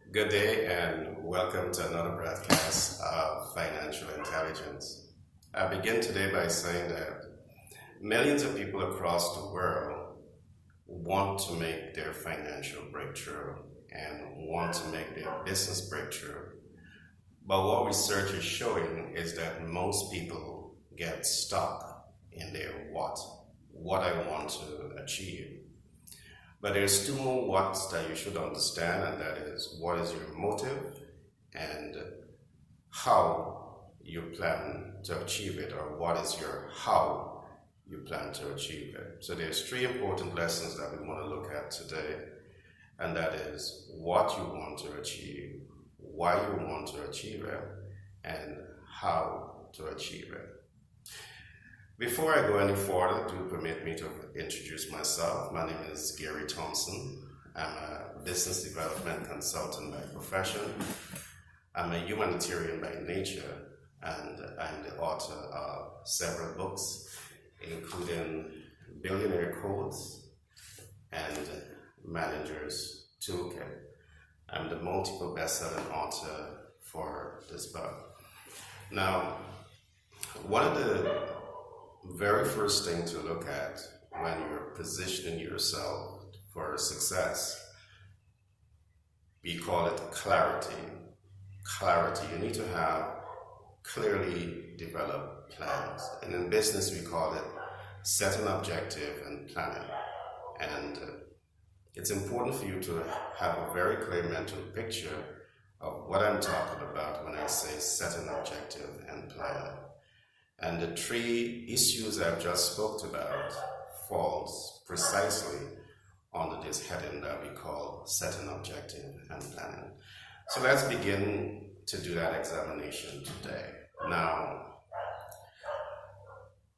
Good day and welcome to another broadcast of Financial Intelligence. I begin today by saying that millions of people across the world want to make their financial breakthrough and want to make their business breakthrough. But what research is showing is that most people get stuck in their what I want to achieve. But there's two more what's that you should understand, and that is what is your motive and how you plan to achieve it, or what is your how you plan to achieve it. So there's three important lessons that we want to look at today, and that is what you want to achieve, why you want to achieve it, and how to achieve it. Before I go any further, do permit me to introduce myself. My name is Gary Thompson. I'm a business development consultant by profession. I'm a humanitarian by nature, and I'm the author of several books, including Billionaire Codes and Manager's Toolkit. I'm the multiple best-selling author for this book. Now, one of the very first thing to look at when you're positioning yourself for success, we call it clarity. Clarity. You need to have clearly developed plans. And in business, we call it set an objective and planning. And it's important for you to have a very clear mental picture of what I'm talking about when I say set an objective and plan. And the three issues I've just spoke about falls precisely under this heading that we call set an objective and planning. So let's begin to do that examination today. Now,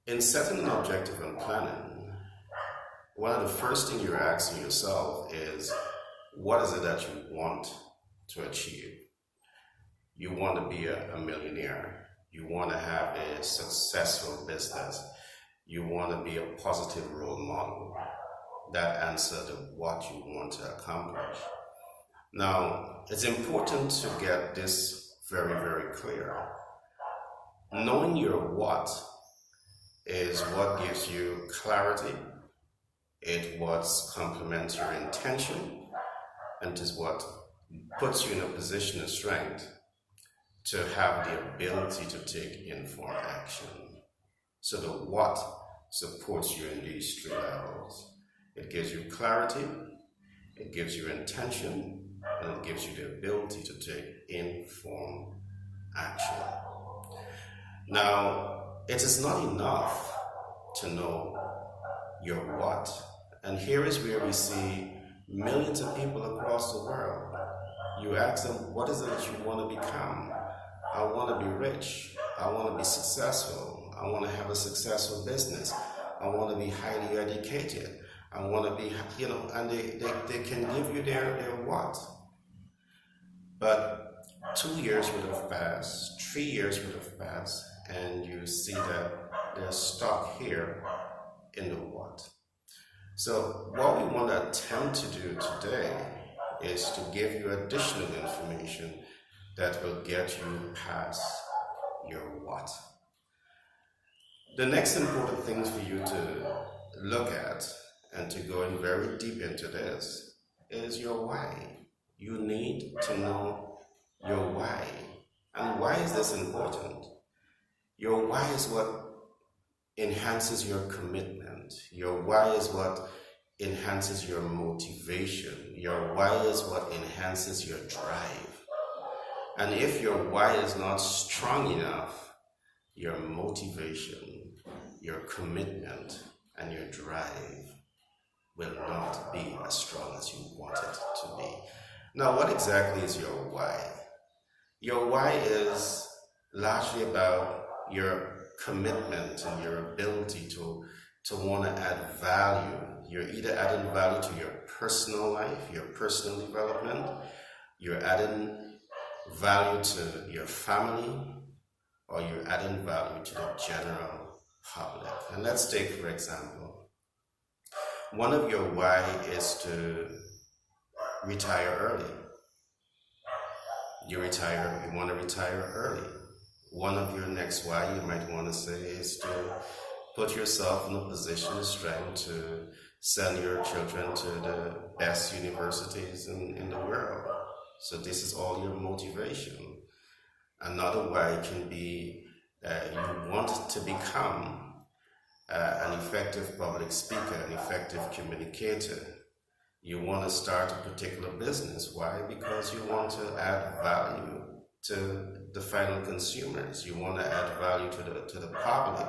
in setting an objective and planning, one of the first things you're asking yourself is, what is it that you want to achieve? You want to be a millionaire. You want to have a successful business. You want to be a positive role model. That answers what you want to accomplish. Now, it's important to get this very, very clear. Knowing your what is what gives you clarity. It what complements your intention, and is what puts you in a position of strength to have the ability to take informed action. So the what supports you in these three levels. It gives you clarity, it gives you intention, and it gives you the ability to take informed action. Now, it is not enough to know your what. And here is where we see millions of people across the world. You ask them, what is it that you want to become? I want to be rich. I want to be successful. I want to have a successful business. I want to be highly educated. I want to be, and they can give you their what. But 2 years would have passed, 3 years would have passed, and you see that they're stuck here in the what. So what we want to attempt to do today is to give you additional information that will get you past your what. The next important thing for you to look at and to go in very deep into this is your why. You need to know your why. And why is this important? Your why is what enhances your commitment. Your why is what enhances your motivation. Your why is what enhances your drive. And if your why is not strong enough, your motivation, your commitment, and your drive will not be as strong as you want it to be. Now, what exactly is your why? Your why is largely about your commitment and your ability to want to add value. You're either adding value to your personal life, your personal development, you're adding value to your family, or you're adding value to the general public. And let's take, for example, one of your why is to retire early. You want to retire early. One of your next why you might want to say is to put yourself in a position of strength to send your children to the best universities in the world. So this is all your motivation. Another why can be you want to become an effective public speaker, an effective communicator. You want to start a particular business. Why? Because you want to add value to the final consumers. You want to add value to the public.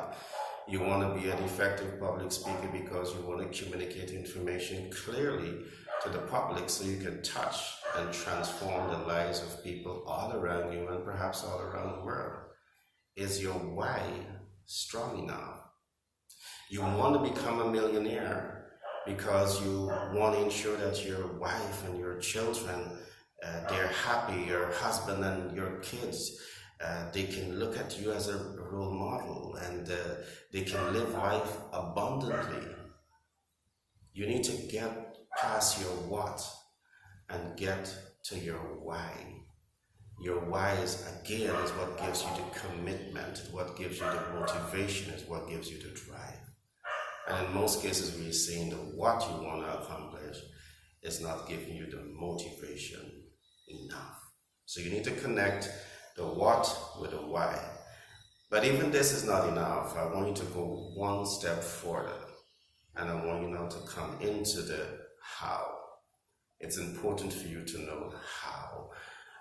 You want to be an effective public speaker because you want to communicate information clearly to the public so you can touch and transform the lives of people all around you and perhaps all around the world. Is your why strong enough? You want to become a millionaire because you want to ensure that your wife and your children, they're happy, your husband and your kids, they can look at you as a role model and they can live life abundantly. You need to get past your what and get to your why. Your why is what gives you the commitment, what gives you the motivation, is what gives you the drive. And in most cases, when you're seeing the what you want to accomplish, it's not giving you the motivation enough. So you need to connect the what with the why. But even this is not enough. I want you to go one step further. And I want you now to come into the how. It's important for you to know how.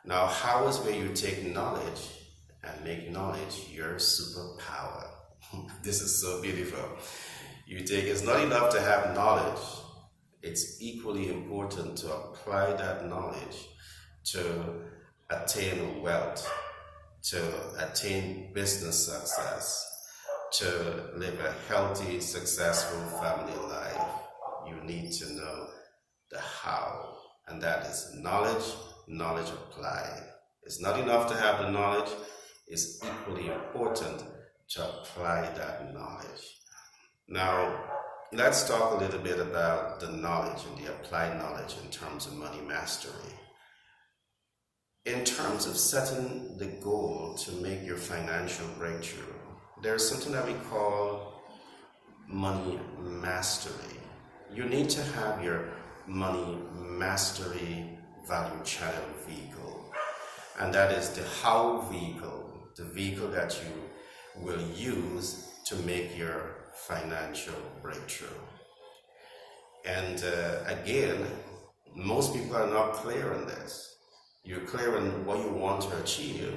Now, how is where you take knowledge and make knowledge your superpower. This is so beautiful. It's not enough to have knowledge. It's equally important to apply that knowledge to attain wealth, to attain business success, to live a healthy, successful family life. You need to know the how, and that is knowledge applied. It's not enough to have the knowledge, it's equally important to apply that knowledge. Now, let's talk a little bit about the knowledge and the applied knowledge in terms of money mastery. In terms of setting the goal to make your financial breakthrough, there's something that we call money mastery. You need to have your money mastery value channel vehicle, and that is the how vehicle, the vehicle that you will use to make your financial breakthrough. And again, most people are not clear on this. You're clear on what you want to achieve,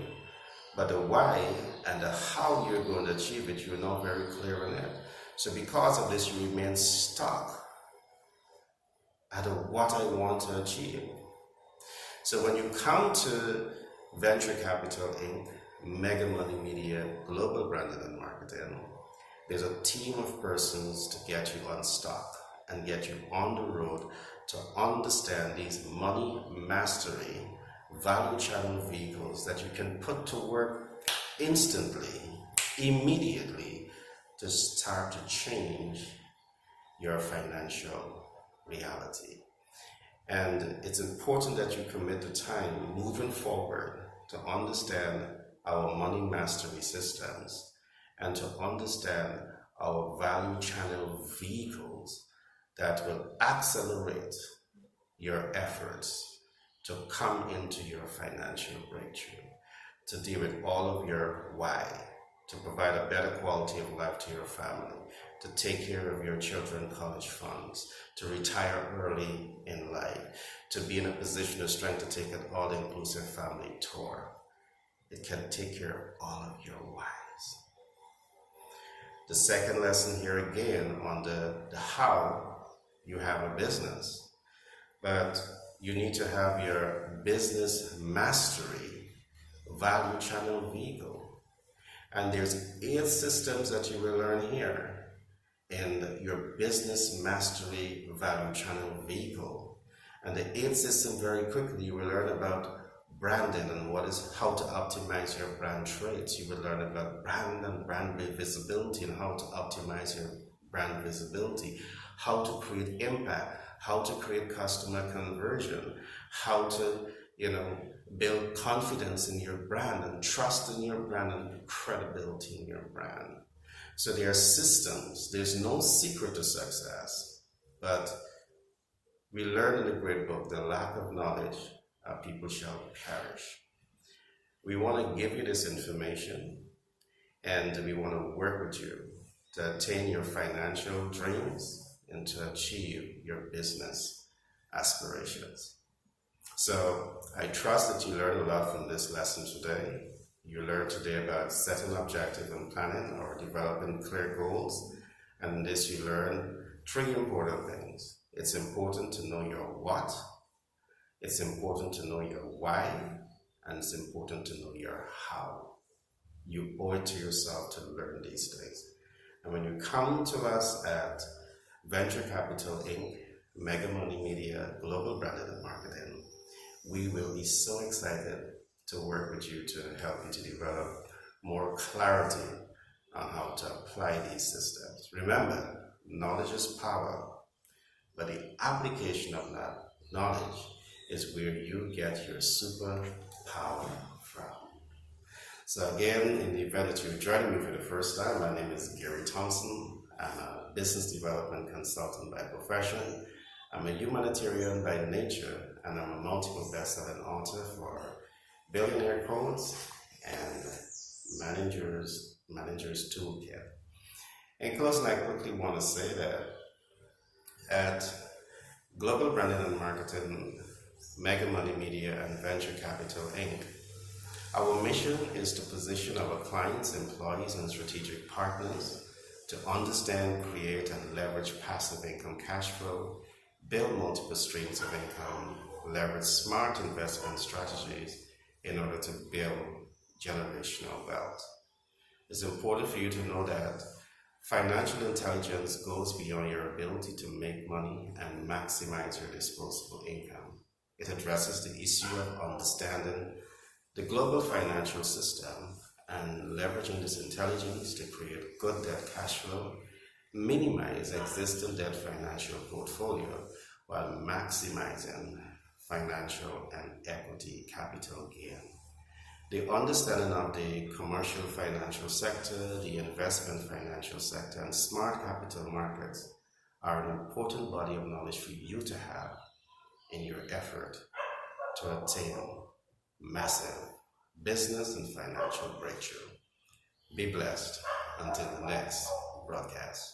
but the why and the how you're going to achieve it, you're not very clear on it. So because of this, you remain stuck at what I want to achieve. So when you come to Venture Capital Inc., Mega Money Media, Global Branding and Marketing, there's a team of persons to get you unstuck and get you on the road to understand these money mastery value channel vehicles that you can put to work instantly, immediately, to start to change your financial reality. And it's important that you commit the time moving forward to understand our money mastery systems and to understand our value channel vehicles that will accelerate your efforts to come into your financial breakthrough, to deal with all of your why, to provide a better quality of life to your family, to take care of your children's college funds, to retire early in life, to be in a position of strength to take an all-inclusive family tour. It can take care of all of your whys. The second lesson here again on the how, you have a business, but you need to have your business mastery value channel vehicle. And there's 8 systems that you will learn here in your business mastery value channel vehicle. And the 8th system, very quickly, you will learn about branding and how to optimize your brand traits. You will learn about brand and brand visibility and how to optimize your brand visibility, how to create impact, how to create customer conversion, how to build confidence in your brand and trust in your brand and credibility in your brand. So there are systems. There's no secret to success. But we learn in the great book, the lack of knowledge, people shall perish. We want to give you this information, and we want to work with you to attain your financial dreams and to achieve your business aspirations. So I trust that you learned a lot from this lesson today. You learned today about setting objective and planning or developing clear goals. And in this you learn three important things. It's important to know your what, it's important to know your why, and it's important to know your how. You owe it to yourself to learn these things. And when you come to us at Venture Capital Inc., Mega Money Media, Global Branding and Marketing, we will be so excited to work with you to help you to develop more clarity on how to apply these systems. Remember, knowledge is power, but the application of that knowledge is where you get your superpower from. So again, in the event that you're joining me for the first time, my name is Gary Thompson. I'm a business development consultant by profession. I'm a humanitarian by nature, and I'm a multiple best-selling author for Billionaire Codes and Manager's Toolkit. In closing, I quickly want to say that at Global Branding and Marketing, Mega Money Media, and Venture Capital Inc., our mission is to position our clients, employees, and strategic partners to understand, create, and leverage passive income cash flow, build multiple streams of income, leverage smart investment strategies in order to build generational wealth. It's important for you to know that financial intelligence goes beyond your ability to make money and maximize your disposable income. It addresses the issue of understanding the global financial system and leveraging this intelligence to create good debt cash flow, minimize existing debt financial portfolio while maximizing financial and equity capital gain. The understanding of the commercial financial sector, the investment financial sector, and smart capital markets are an important body of knowledge for you to have in your effort to attain massive business and financial breakthrough. Be blessed until the next broadcast.